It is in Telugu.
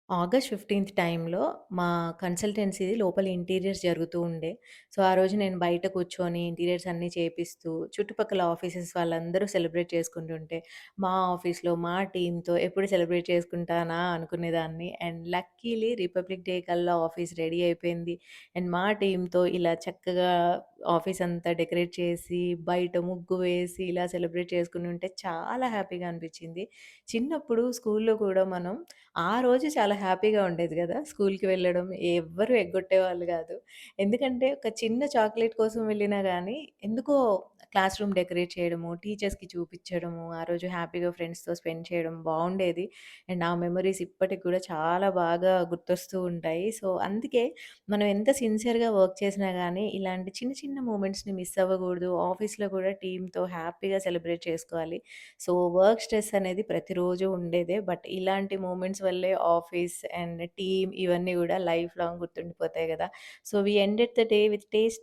ఆగస్ట్ 15థ్ టైంలో మా కన్సల్టెన్సీది లోపల ఇంటీరియర్స్ జరుగుతూ ఉండే. సో, ఆ రోజు నేను బయట కూర్చొని ఇంటీరియర్స్ అన్నీ చేపిస్తూ, చుట్టుపక్కల ఆఫీసెస్ వాళ్ళందరూ సెలబ్రేట్ చేసుకుంటుంటే, మా ఆఫీస్‌లో మా టీమ్‌తో ఎప్పుడు సెలబ్రేట్ చేసుకుంటానా అనుకునేదాన్ని. అండ్ లక్కీలీ రిపబ్లిక్ డే కల్లా ఆఫీస్ రెడీ అయిపోయింది. అండ్ మా టీమ్‌తో ఇలా చక్కగా ఆఫీస్ అంతా డెకరేట్ చేసి, బయట ముగ్గు వేసి, ఇలా సెలబ్రేట్ చేసుకుంటుంటే చాలా హ్యాపీగా అనిపిచ్చింది. చిన్నప్పుడు స్కూల్‌లో కూడా మనం ఆ రోజు చాలా హ్యాపీగా ఉండేది గదా! స్కూల్‌కి వెళ్ళడం ఎవ్వరు ఎగ్గొట్టేవాళ్ళు గాదు. ఎందుకంటే ఒక చిన్న చాక్లేట్ కోసం వెళ్ళినా గానీ, ఎందుకో క్లాస్ రూమ్ డెకరేట్ చేయడము, టీచర్స్‌కి చూపిచ్చడము, ఆ రోజు హ్యాపీగా ఫ్రెండ్స్‌తో స్పెండ్ చేయడం బావుండేది. అండ్ ఆ మెమోరీస్ ఇప్పటికి గూడా చాలా బాగా గుర్తొస్తూ ఉంటాయి. సో, అందుకే మనం ఎంత సిన్సియర్‌గా వర్క్ చేసినా గానీ, ఇలాంటి చిన్న చిన్న మూమెంట్స్‌ని మిస్ అవ్వగూడదు. ఆఫీస్‌లో గూడా టీమ్‌తో హ్యాపీగా సెలబ్రేట్ చేసుకోవాలి. సో, వర్క్ స్ట్రెస్ అనేది ప్రతిరోజు ఉండేదే. బట్ ఇలాంటి మూమెంట్స్ వల్లే ఆఫీస్ అండ్ టీమ్ ఇవన్నీ గూడా లైఫ్ లాంగ్ గుర్తుండిపోతాయి గదా! So, we ended the day with tasty